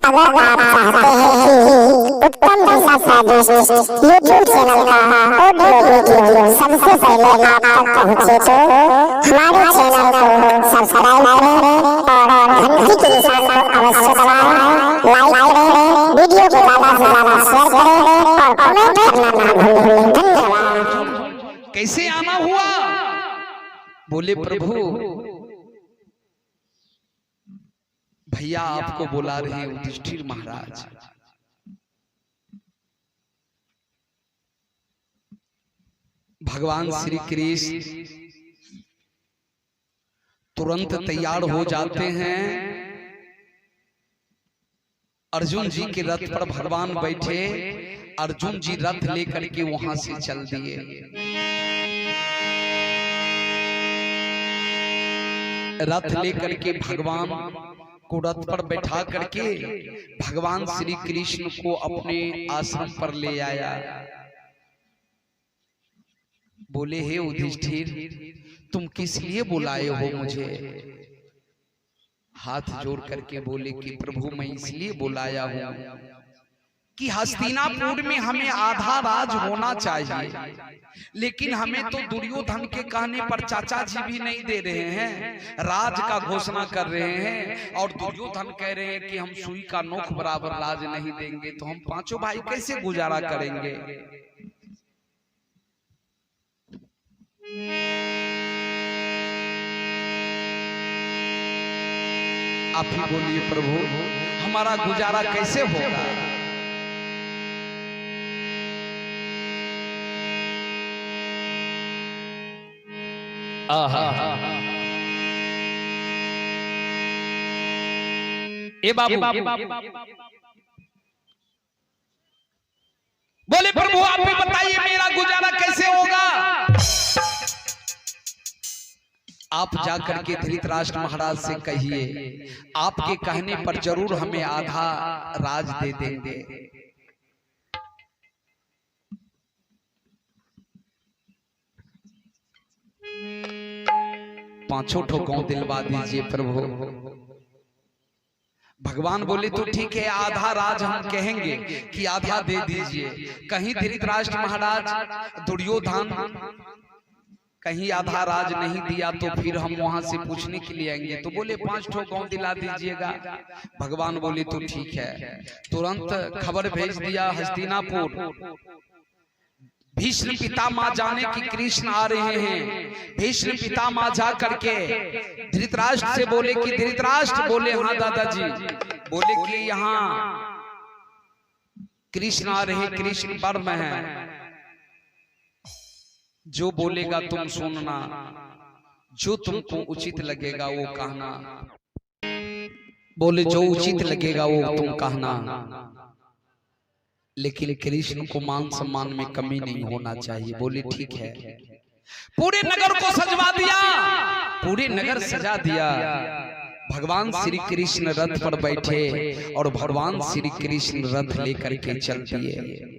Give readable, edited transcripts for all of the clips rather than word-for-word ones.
अगर आप चाहते हैं कि उत्तम दिशा स्वादिष्ट यूट्यूब चैनल का ऑडियो वीडियो सबसे पहले आप तक पहुंचे तो हमारे चैनल को सब्सक्राइब करें और घंटी के निशान को अवश्य दबाएं, लाइक करें, वीडियो को ज़्यादा से ज़्यादा शेयर करें और कमेंट करना ना भूलें। धन्यवाद। कैसे आना हुआ? बोले प्रभु भैया आपको बुला रहे हैं युधिष्ठिर महाराज। भगवान श्री कृष्ण तुरंत तैयार हो जाते हैं। अर्जुन जी के रथ पर भगवान बैठे, अर्जुन जी रथ लेकर के वहां से चल दिए। रथ लेकर के भगवान को रथ पर बैठा करके भगवान श्री कृष्ण को अपने आश्रम पर ले आया। बोले हे युधिष्ठिर तुम किस लिए बुलाए हो मुझे? हाथ जोड़ करके बोले कि प्रभु मैं इसलिए बुलाया हूं कि हस्तिनापुर में हमें आधा राज होना चाहिए, लेकिन हमें तो दुर्योधन के कहने पर चाचा जी भी नहीं दे रहे हैं, राज का घोषणा कर रहे हैं। और दुर्योधन कह रहे हैं कि हम सुई का नोक बराबर राज नहीं देंगे, तो हम पांचों भाई कैसे गुजारा करेंगे? आप ही बोलिए प्रभु हमारा गुजारा कैसे होगा? ए बाबू बोले प्रभु आप भी बताइए मेरा गुजारा कैसे होगा? आप जाकर के धृतराष्ट्र महाराज से कहिए आपके कहने पर जरूर हमें आधा राज दे देंगे। पांचों ठो गांव दिलवा दीजिए प्रभु। भगवान बोले तो ठीक है आधा राज हम कहेंगे कि आधा दे दीजिए। कहीं धृतराष्ट्र महाराज दुर्योधन कहीं आधा राज नहीं दिया तो फिर हम वहां से पूछने के लिए आएंगे। तो बोले 5 ठो गांव दिला दीजिएगा। भगवान बोले तो ठीक है। तुरंत खबर भेज दिया हस्तिनापुर। भीष्म पितामह जाने कि कृष्ण आ रहे हैं। भीष्म पितामह जा करके धृतराष्ट्र से बोले कि धृतराष्ट्र बोले हाँ दादाजी। बोले कि यहाँ कृष्ण आ रहे, कृष्ण वर में है, जो बोलेगा तुम सुनना, जो तुमको उचित लगेगा वो कहना। बोले जो उचित लगेगा वो तुम कहना, लेकिन कृष्ण को मान सम्मान में कमी नहीं होना चाहिए। बोले ठीक है। पूरे नगर को सजवा दिया, पूरे नगर सजा दिया। भगवान श्री कृष्ण रथ पर बैठे और भगवान श्री कृष्ण रथ लेकर के चल दिए।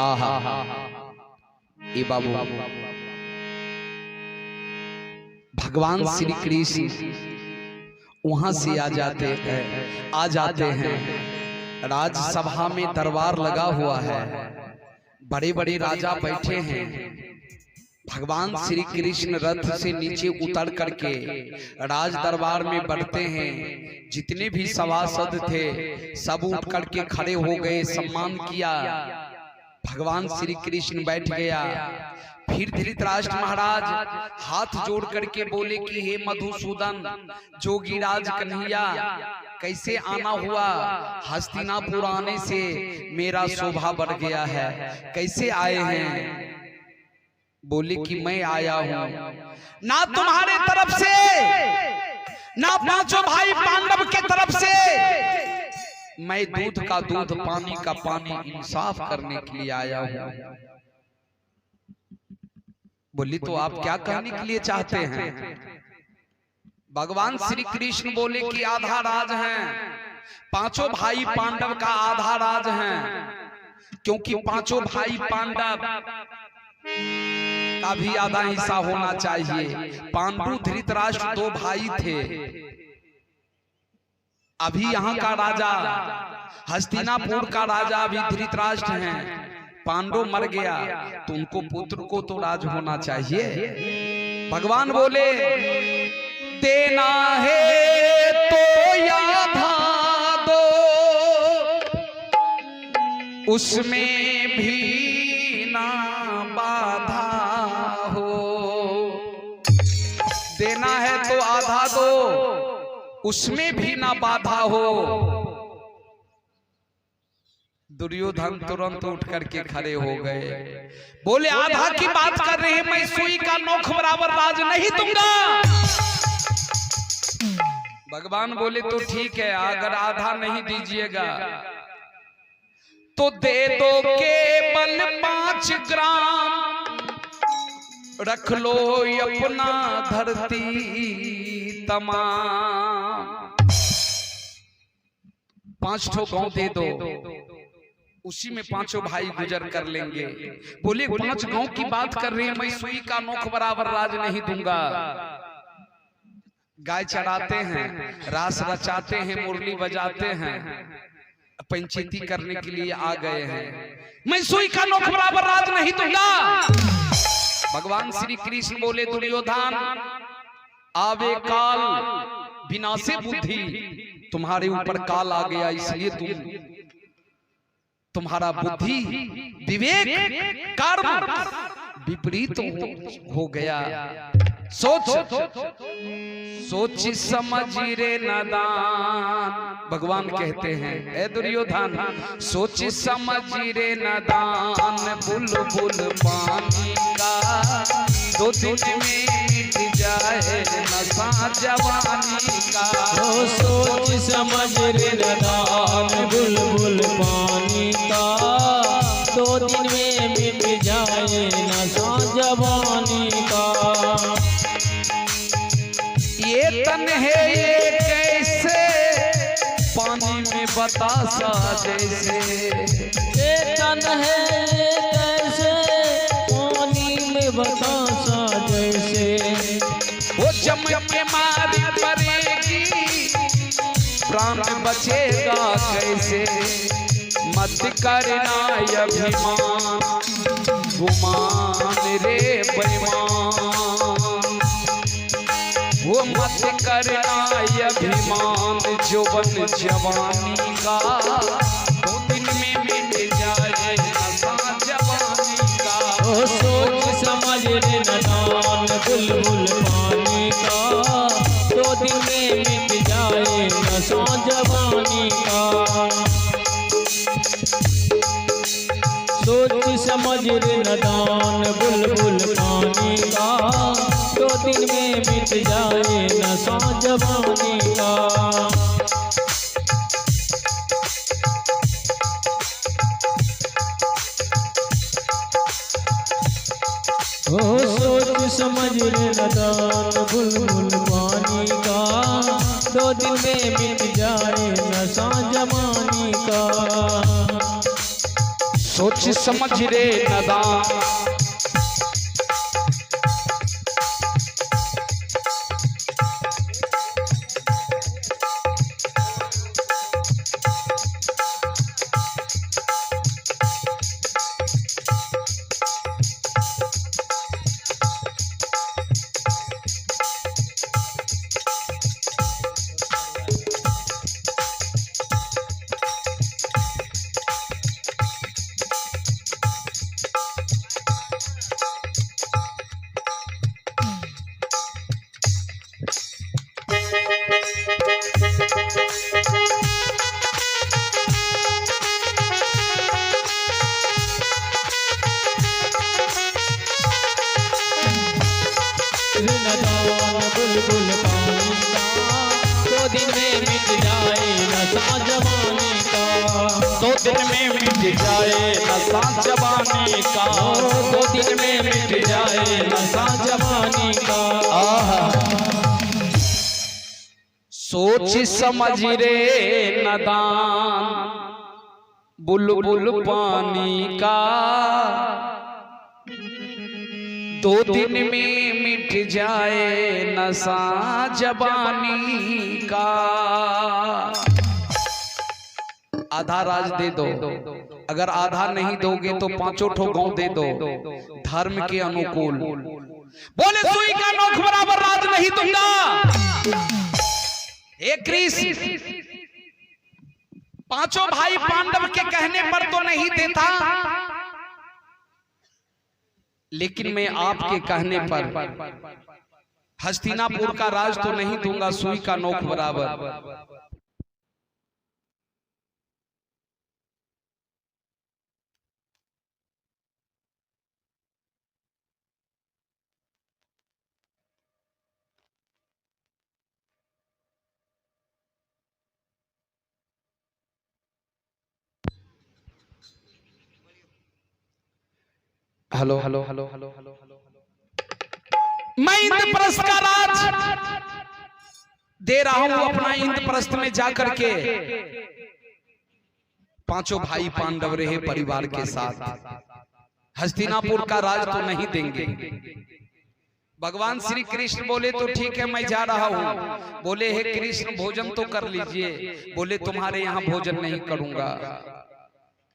आहा ये बाबू भगवान श्री कृष्ण वहां से आ जाते हैं। राजसभा में दरबार लगा हुआ है, बड़े बड़े राजा बैठे हैं। भगवान श्री कृष्ण रथ से नीचे उतर करके राज दरबार में बढ़ते हैं। जितने भी सभासद थे सब उठ करके खड़े हो गए, सम्मान किया। भगवान श्री कृष्ण बैठ गया। फिर धृतराष्ट्र महाराज हाथ जोड़ करके बोले कि हे मधुसूदन जोगीराज कन्हैया कैसे आना हुआ? हस्तिनापुर आने से मेरा शोभा बढ़ गया है, कैसे आए हैं? बोले कि मैं आया हूं ना तुम्हारे तरफ से ना पांचों भाई पांडव के तरफ से, मैं दूध का दूध पानी का पानी इंसाफ करने के लिए आया हूं। बोली तो आप क्या कहने के लिए चाहते हैं? भगवान श्री कृष्ण बोले कि आधा राज है, पांचों भाई पांडव का आधा राज है, क्योंकि पांचों भाई पांडव का भी आधा हिस्सा होना चाहिए। पांडु धृतराष्ट्र दो भाई थे। अभी यहाँ का राजा हस्तिनापुर का राजा अभी धृतराष्ट्र हैं। पांडु मर गया तो उनको पुत्र को तो राज होना चाहिए। भगवान बोले देना है तो आधा दो, उसमें भी ना बाधा हो। देना है तो आधा दो, उसमें भी ना बाधा हो। दुर्योधन तुरंत उठ करके खड़े हो गए, बोले आधा की बात कर रहे हैं, मैं सुई का नोक बराबर राज नहीं दूंगा। भगवान बोले तो ठीक है, अगर आधा नहीं दीजिएगा तो दे दो केवल 5 ग्राम, रख लो अपना धरती तमाम। 5 ठो गांव दे दो, उसी में 5 भाई गुजर कर लेंगे। बोले 5 गांव की बात कर रहे हैं, मैं सुई का नोक बराबर राज नहीं दूंगा। गाय चराते हैं, रास रचाते हैं, मुरली बजाते हैं, पंचीती करने के लिए आ गए हैं। मैं सुई का नोक बराबर राज नहीं दूंगा। भगवान श्री कृष्ण बोले दुर्योधन आवे काल विनाशे बुद्धि, तुम्हारे ऊपर काल आ गया, इसलिए तुम्हारा बुद्धि विवेक कर्म विपरीत हो गया। सोच समझ रे नादान, भगवान कहते हैं ए दुर्योधन सोच समझ रे नादान, बुलबुल पानी का 2 दिन में मिट जाए नशा जवानी का। सोच समझ रे नादान, बुलबुल पानी का 2 दिन में मिट जाए नशा जवानी का। ये तन है ये कैसे पानी में बतासा जैसे, ये तन है ये कैसे पानी में बतासा जैसे। वो चमक के मारी पड़ेगी प्राण बचेगा कैसे। मत करना अभिमान गुमान रे बेईमान, वो मत करना अभिमान जोबन जवानी का 2 दिन में मिट जाए नशा जवानी का। सोच समझ रे नादान, बुलबुल पानी का 2 दिन में मिट जाए नशा जवानी का। सोच समझ रे नादान, बुलबुल पानी का 2 दिन में मिट जाए नशा जवानी का। सोच समझ रे नादान, बुलबुल पानी का 2 दिन में मिट जाए नशा जवानी का। सोच समझ रे नादान, बुलबुल पानी का 2 दिन में मिट जाए नशा जवानी का। 2 दिन में मिट जाए नशा जवानी का। 2 दिन में मिट जाए नशा जवानी का। सोच समझ रे नादान, बुलबुल पानी का दो दिन में मिट जाए नशा जवानी का। आधा राज दे दो, अगर आधा नहीं दोगे तो पांचों ठो गांव दे दो धर्म के अनुकूल। बोले सुई का नोक बराबर राज नहीं दूंगा। हे कृष्ण, पांचों भाई पांडव के कहने पर तो नहीं देता, लेकिन मैं आपके कहने पर हस्तिनापुर का राज तो नहीं दूंगा सुई का नोक बराबर। Hello hello hello hello hello hello, मैं इंद्रप्रस्थ का राज दे रहा हूं अपना। इंद्रप्रस्थ में जाकर के पांचों भाई पांडव रहे परिवार के साथ, हस्तिनापुर का राज तो नहीं देंगे। भगवान श्री कृष्ण बोले तो ठीक है मैं जा रहा हूं। बोले हे कृष्ण भोजन तो कर लीजिए। बोले तुम्हारे यहां भोजन नहीं करूंगा।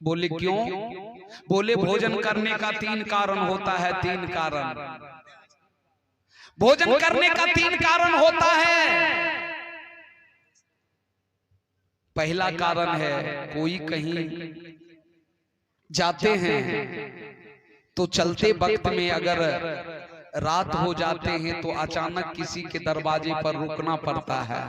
बोले क्यों? बोले भोजन करने का 3 कारण होता है। 3 कारण भोजन करने का 3 कारण होता है। पहला कारण है कोई कहीं जाते हैं तो चलते वक्त में अगर रात हो जाते हैं तो अचानक किसी के दरवाजे पर रुकना पड़ता है।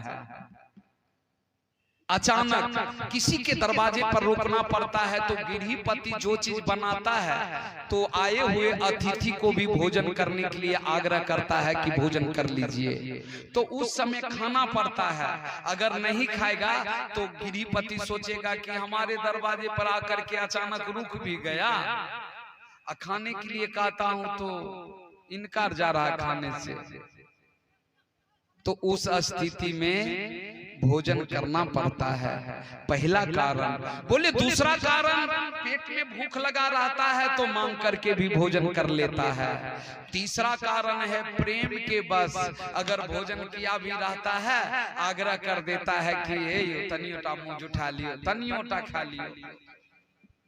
अचानक किसी के दरवाजे पर रुकना पड़ता है तो गृहपति जो चीज बनाता है तो आए हुए अतिथि को भी भोजन करने के लिए आग्रह करता है कि भोजन कर लीजिए। तो उस समय खाना पड़ता है। अगर नहीं खाएगा तो गृहपति सोचेगा कि हमारे दरवाजे पर आकर के अचानक रुक भी गया, खाने के लिए कहता हूं तो इनकार जा रहा है खाने से। तो उस स्थिति में भोजन करना पड़ता है। पहला कारण। बोले दूसरा कारण पेट में भूख लगा रहता है तो मांग करके भी भोजन कर लेता है। तीसरा कारण है प्रेम के बस, अगर भोजन किया भी रहता है आग्रह कर देता है कि ये तनियोटा मुंह उठा लियो, तनियोटा खा लियो।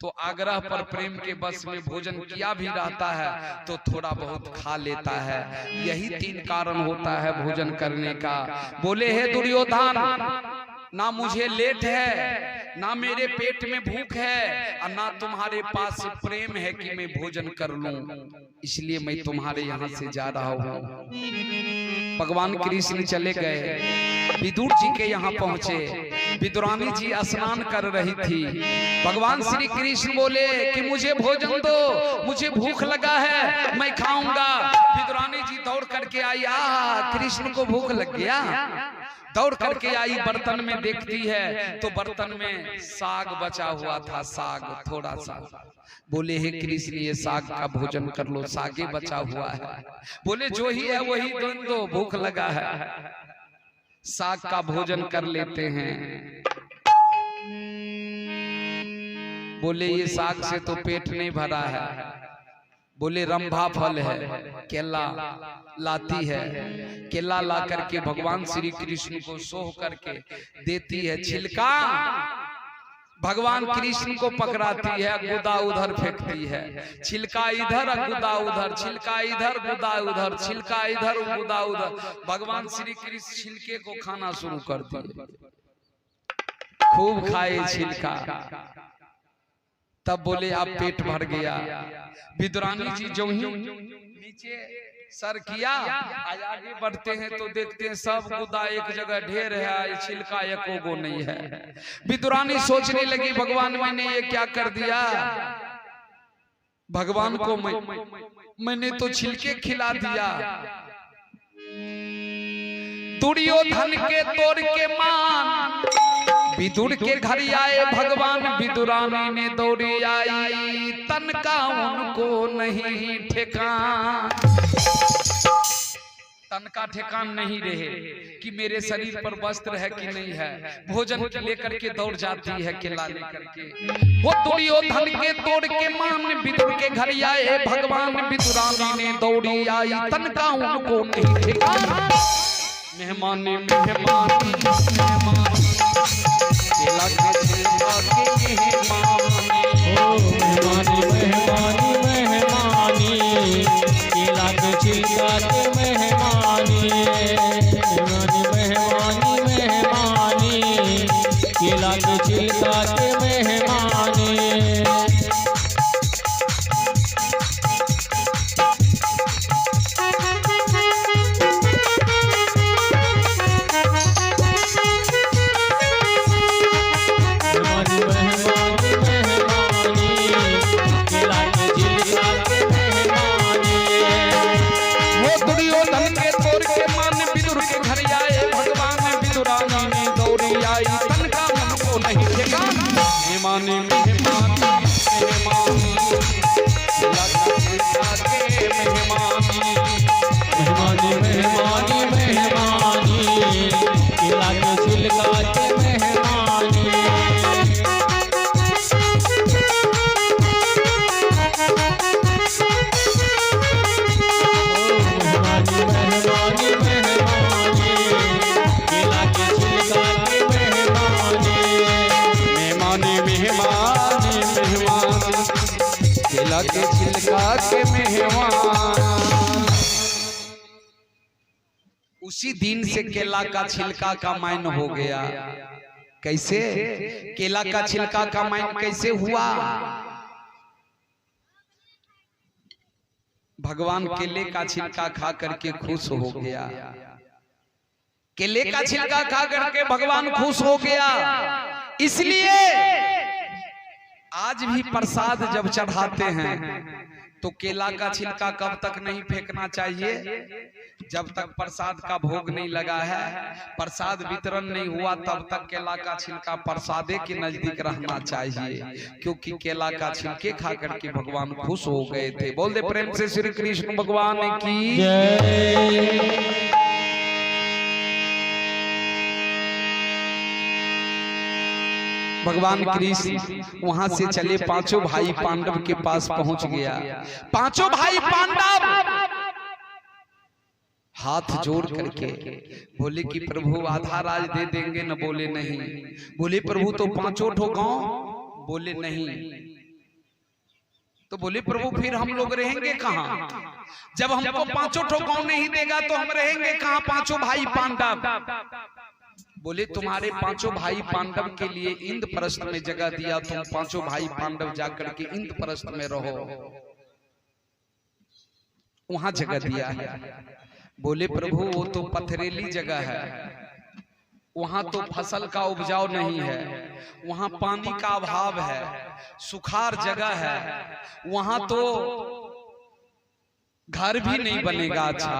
तो आग्रह पर प्रेम के बस में भोजन किया भी रहता है तो थोड़ा बहुत खा लेता है। यही 3 कारण होता है भोजन करने का। बोले हे दुर्योधन, ना मुझे लेट है, ना मेरे पेट में भूख है, और ना तुम्हारे पास प्रेम है कि मैं भोजन कर लूं, इसलिए मैं तुम्हारे यहाँ से जा रहा हूँ। भगवान कृष्ण चले गए, विदुर जी के यहाँ पहुंचे। विदुरानी जी स्नान कर रही थी। भगवान श्री कृष्ण बोले कि मुझे भोजन दो, मुझे भूख लगा है, मैं खाऊंगा। विदुरानी जी दौड़ करके आई। कृष्ण को भूख लग गया। दौड़ करके आई, बर्तन में देखती है तो बर्तन में साग बचा हुआ था, साग थोड़ा सा। बोले हे कृष्ण ये साग का भोजन कर लो, सागे बचा हुआ है। बोले जो ही है वही दो, भूख लगा है। साग का भोजन कर लेते हैं। बोले ये साग से तो पेट नहीं भरा है। बोले रंभा फल है, केला लाती है। केला ला करके भगवान श्री कृष्ण को सोह करके देती है। छिलका भगवान कृष्ण को पकड़ाती है, गुदा उधर फेंकती है। छिलका इधर गुदा उधर, छिलका इधर गुदा उधर, छिलका इधर गुदा उधर। भगवान श्री कृष्ण छिलके को खाना शुरू कर दिए। खूब खाए छिलका। तब बोले आप पेट भर गया। विदुरानी जी जो ही नीचे सर किया, आगे बढ़ते हैं तो देखते हैं सब गुदा एक जगह ढेर है, छिलका एको गो नहीं है। विदुरानी सोचने लगी भगवान मैंने ये क्या कर दिया। भगवान को मैंने तो छिलके खिला दिया। दुर्योधन के तोड़ के मान विदुर के घर आए भगवान। विदुरानी ने दौड़ी आई, तन का उनको नहीं ठेकान। तन का ठिकान नहीं रहे कि मेरे शरीर पर वस्त्र है कि नहीं है, भोजन के लेकर के दौड़ जाती है केला लेकर के। वो दुर्योधन के तोड़ के मान विदुर के घर आए, भगवान विदुरानी ने दौड़ी आई, तन का उनको नहीं ठिकाना। मेहमान मेहमान मेहमान केला के छिलका के मेहमान, ओ मेहमानी मेहमानी मेहमानी केला के छिलका के मेहमानी, मेहमानी मेहमानी मेहमानी केला के छिलका के मेहमानी। मेहमान मेहमान मेहमान मेहमानी मेहमानी मेहमानी केला के छिलका के मेहमानी। मेहमानी मेहमानी मेहमानी केला के छिलका के मेहमानी। मेहमान मेहमान केला के छिलका के मेहमान। उसी दिन से केला का छिलका का मायन हो गया। कैसे केला का छिलका का मायन कैसे हुआ? भगवान केले का छिलका खा करके खुश हो गया। केले का छिलका खा करके भगवान खुश हो गया। इसलिए आज भी प्रसाद जब चढ़ाते हैं तो केला का छिलका कब तक नहीं फेंकना चाहिए? जब तक प्रसाद का भोग नहीं लगा है, प्रसाद वितरण नहीं हुआ, तब तक केला का छिलका प्रसादे के नजदीक रहना चाहिए, क्योंकि केला का छिलके खा करके भगवान खुश हो गए थे। बोल दे प्रेम से श्री कृष्ण भगवान की जय। भगवान कृष्ण वहां से चले, पांचों भाई पांडव के पास पहुंच गया। पांचों भाई पांडव हाथ जोड़ करके बोले कि प्रभु आधा राज दे देंगे न? बोले नहीं। बोले प्रभु तो पांचों ठो गांव? बोले नहीं। तो बोले प्रभु फिर हम लोग रहेंगे कहां? जब हमको पांचों ठो गांव नहीं देगा तो हम रहेंगे कहां? पांचों भाई पांडव बोले तुम्हारे पांचों भाई पांडव के लिए इंद्रप्रस्थ में जगह दिया, तुम पांचों भाई पांडव जाकर के इंद्रप्रस्थ में रहो, वहां जगह दिया है। बोले प्रभु वो तो पथरीली जगह है, वहां तो फसल का उपजाऊ नहीं है, वहां पानी का अभाव है, सुखार जगह है, वहां तो घर भी नहीं बनेगा। अच्छा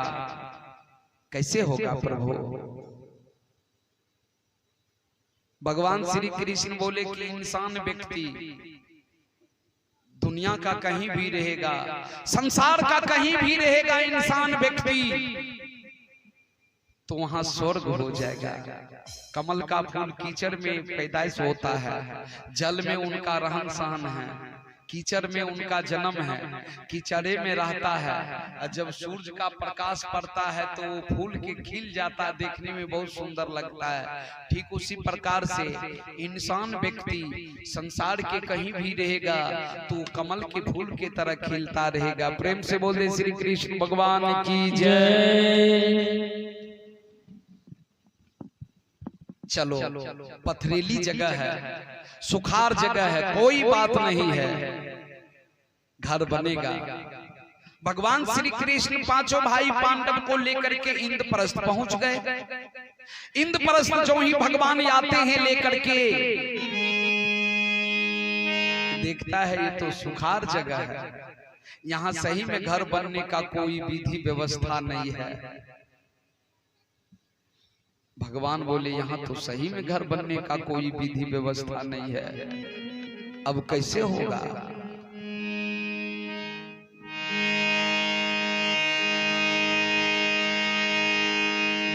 कैसे होगा प्रभु? भगवान श्री कृष्ण बोले कि इंसान व्यक्ति दुनिया का कहीं भी रहेगा, संसार का कहीं भी रहेगा इंसान व्यक्ति, तो वहां स्वर्ग हो जाएगा। कमल का फूल कीचड़ में पैदाइश होता है, जल में उनका रहन सहन है, कीचड़ में उनका जन्म है, कीचड़े में रहता है। जब सूरज का प्रकाश पड़ता है तो वो फूल के खिल जाता है, देखने में बहुत सुंदर लगता है। ठीक उसी प्रकार से इंसान व्यक्ति संसार के कहीं भी रहेगा तो कमल के फूल के तरह खिलता रहेगा। प्रेम से बोल दे श्री कृष्ण भगवान की जय। चलो पथरीली जगह है, सुखार जगह है, कोई बात नहीं है, घर बनेगा। भगवान श्री कृष्ण पांचों भाई पांडव को लेकर के इंद्रप्रस्थ पहुंच गए। इंद्रप्रस्थ जो ही भगवान आते हैं लेकर के, देखता है ये तो सुखार जगह है, यहाँ सही में घर बनने का कोई विधि व्यवस्था नहीं है। भगवान बोले यहाँ तो सही में घर बनने का कोई विधि व्यवस्था नहीं है, अब कैसे होगा?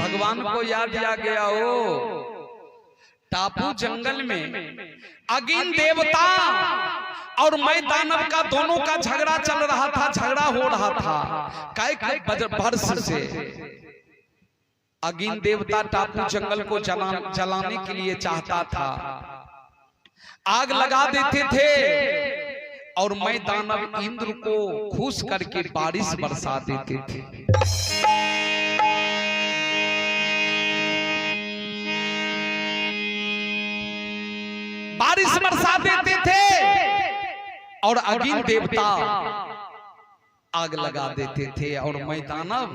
भगवान को याद आ गया हो टापू जंगल में अगिन देवता और मैं दानव का दोनों का झगड़ा चल रहा था, झगड़ा हो रहा था कई वर्ष से। अगिन देवता टापू जंगल को जलाने के लिए चाहता था, आग लगा देते थे और मैं दानव इंद्र को खुश करके बारिश बरसा देते थे। बारिश बरसा देते थे और अगिन देवता आग लगा देते थे और मैं दानव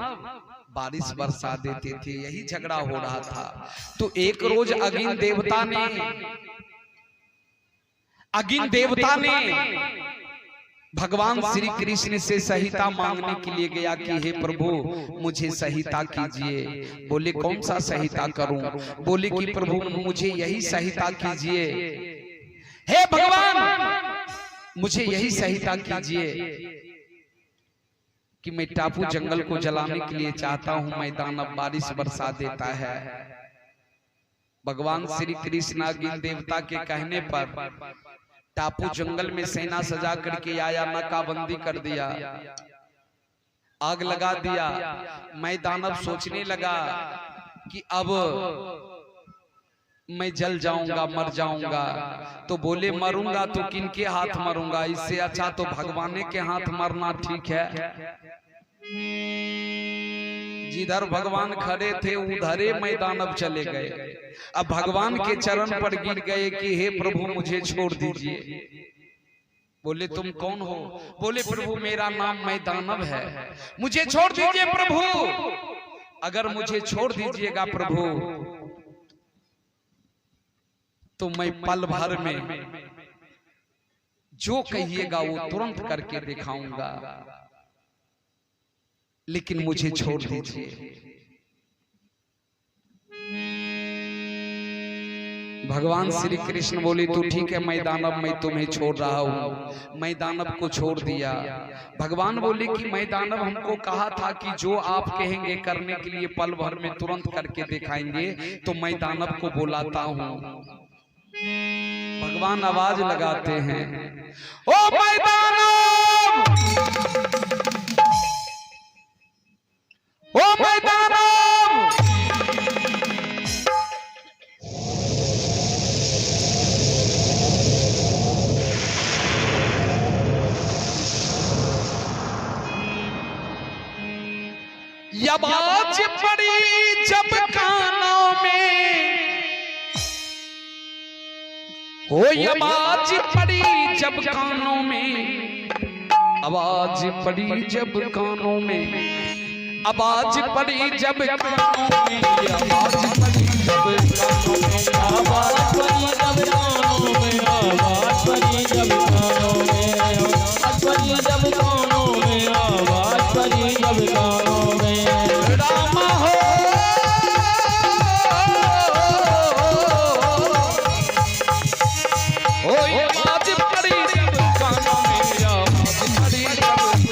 बारिश बरसा देते थे। यही झगड़ा हो रहा था। तो एक रोज अगिन देवता ने भगवान श्री कृष्ण से सहायता मांगने के लिए गया कि हे प्रभु मुझे सहायता कीजिए। बोले कौन सा सहायता करूं? बोले कि प्रभु मुझे यही सहायता कीजिए, हे भगवान मुझे यही सहायता कीजिए कि मैं टापू जंगल को जलाने के लिए चाहता हूं, मैं दानव बारिश बरसा देता है। भगवान श्री कृष्ण अगिन देवता के कहने पर टापू जंगल में सेना सजा करके आया, नाकाबंदी कर दिया, आग लगा दिया। मैं दानव सोचने लगा कि अब मैं जल जाऊंगा, मर जाऊंगा। तो बोले मरूंगा तो किनके हाथ मरूंगा, इससे अच्छा तो भगवान के हाथ मरना ठीक है। जिधर भगवान खड़े थे उधरे मैं दानव चले गए। अब भगवान के चरण पर गिर गए कि हे प्रभु मुझे छोड़ दीजिए। बोले तुम कौन हो? बोले प्रभु मेरा नाम मैं दानव है, मुझे छोड़ दीजिए प्रभु। अगर मुझे छोड़ दीजिएगा प्रभु तो मैं पल भर में जो कहिएगा वो तुरंत करके दिखाऊंगा, लेकिन मुझे छोड़ दीजिए। भगवान श्री कृष्ण बोले तो ठीक है मैं दानव, मैं तुम्हें छोड़ रहा हूं। मैं दानव को छोड़ दिया। भगवान बोले कि मैं दानव हमको कहा था कि जो आप कहेंगे करने के लिए पल भर में तुरंत करके दिखाएंगे, तो मैं दानव को बुलाता हूं। भगवान आवाज लगाते हैं, ओ मैं दानव, ओ मैं दानव। आवाज पड़ी जब कानों में, हो आवाज पड़ी जब कानों में, आवाज पड़ी जब कानों में, आवाज पड़ी जब कानों में, आवाज पड़ी जब कानों में, आवाज पड़ी जब कानों में, आवाज पड़ी जब कानों में, आवाज पड़ी जब कानों में, आवाज पड़ी जब कानों में। राम हो आवाज पड़ी जब कानों में, आवाज पड़ी जब कानों में,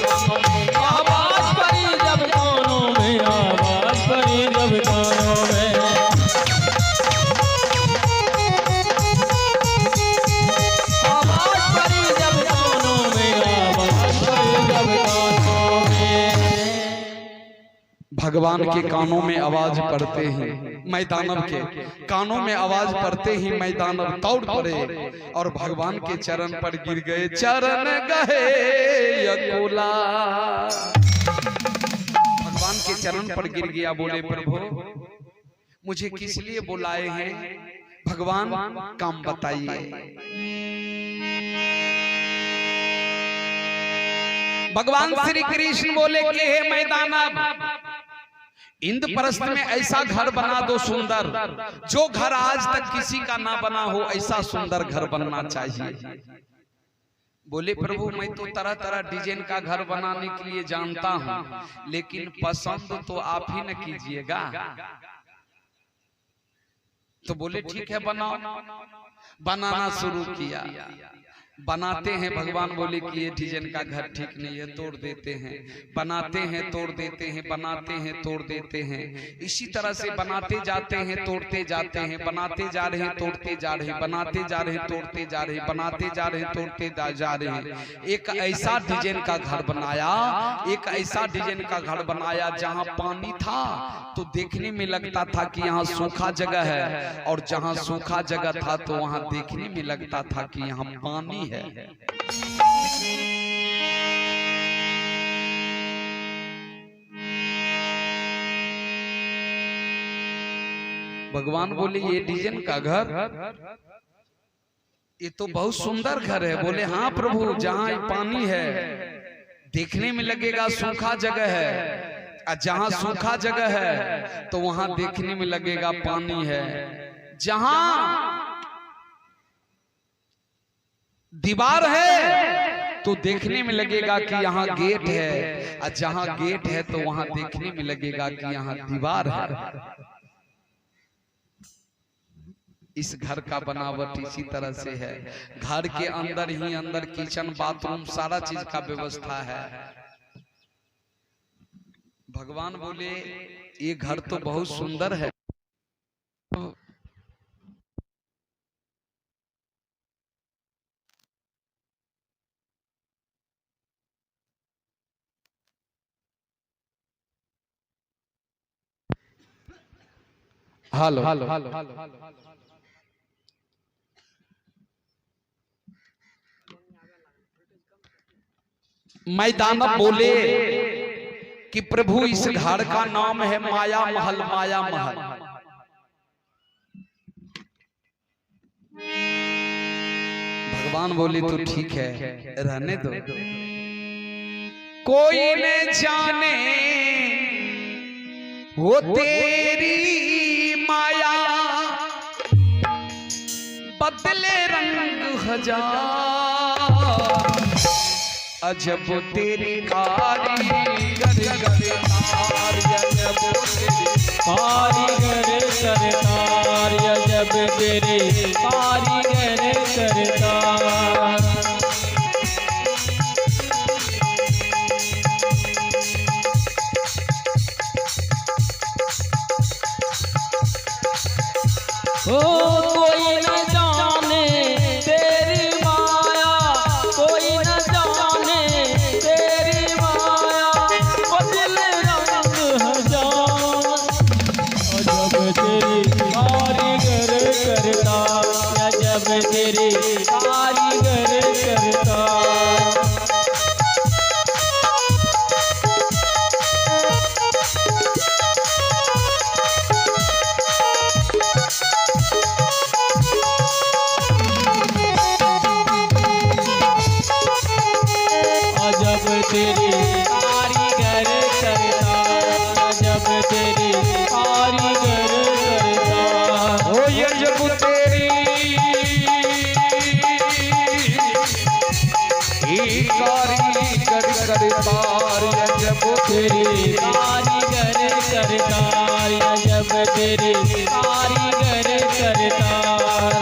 आवाज पड़ी जब कानों में, आवाज पड़ी जब कानों में। आवाज पड़ी जब कानों में, आवाज पड़ी जब कानों में। भगवान के कानों में आवाज पड़ते ही, मैं दानव के कानों में आवाज पड़ते ही मैं दानव दौड़ पड़े और भगवान के चरण पर गिर गए। चरण गए यकुला, भगवान के चरण पर गिर गया। बोले प्रभु मुझे किस लिए बुलाए हैं? भगवान काम बताइए। भगवान श्री कृष्ण बोले कि हे मैं दानव, इंद्रप्रस्थ में ऐसा घर बना दो सुंदर, जो घर आज तक किसी का ना बना हो, ऐसा सुंदर घर बनना चाहिए। बोले प्रभु मैं तो तरह तरह डिजाइन का घर बनाने के लिए जानता हूं, लेकिन पसंद तो आप ही न कीजिएगा। तो बोले ठीक है बनाओ। बनाना शुरू किया। बनाते हैं, भगवान बोले कि ये डिजाइन का घर ठीक नहीं है, तोड़ देते हैं, बनाते हैं तोड़ देते हैं, बनाते हैं तोड़ देते हैं। इसी तरह से बनाते जाते हैं तोड़ते जाते हैं, बनाते जा रहे हैं तोड़ते जा रहे हैं, बनाते जा रहे हैं तोड़ते जा रहे हैं, बनाते जा रहे हैं तोड़ते जा रहे हैं। एक ऐसा डिजाइन का घर बनाया, एक ऐसा डिजाइन का घर बनाया जहाँ पानी था तो देखने में लगता था कि यहाँ सूखा जगह है, और जहाँ सूखा जगह था तो वहाँ देखने में लगता था कि यहाँ पानी है। भगवान बोले ये डिजाइन का घर, ये तो बहुत सुंदर घर है। बोले हाँ प्रभु, जहाँ पानी है देखने में लगेगा सूखा जगह है, और जहाँ सूखा जगह है तो वहां देखने में लगेगा पानी है। जहां दीवार है तो देखने में लगेगा कि यहाँ गेट है, और जहां गेट है तो वहां देखने में लगेगा कि यहाँ दीवार है। इस घर का बनावट इसी तरह से है। घर के अंदर ही अंदर किचन बाथरूम सारा चीज का व्यवस्था है। भगवान बोले ये घर तो बहुत सुंदर है। हेलो हेलो मैदानव बोले कि प्रभु इस घर का नाम है माया महल, माया महल। भगवान बोले तो ठीक है, रहने दो। कोई न जाने वो तेरी माया, बदले रंग हजार, अजब तेरी कारीगर करतार, अजब कारीगर करतार, अजब तेरे कारीगर करतार। ओ कोई न जाने तेरी माया, कोई न जाने तेरी माया, बदले रंग हजार, अजब तेरी कारीगर करतार, अजब तेरी कारीगर करतार। अजब तेरी कारीगर करतार, अजब तेरी कारीगर करतार। ओ अजब तेरी कारीगर करतार, अजब तेरी कारीगर करतार, अजब तेरी कारीगर करतार।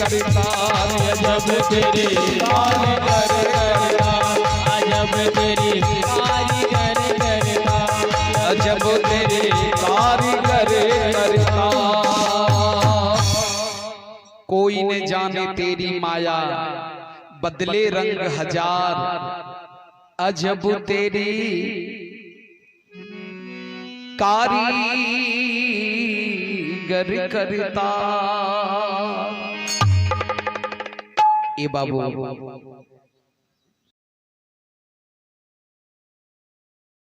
करता, अजब तेरे कारीगर करता, अजब तेरे कारीगर करता, अजब तेरे कारीगर करता। कोई न जाने तेरी माया, बदले रंग हजार, अजब तेरी कारीगर करता। ए बाबू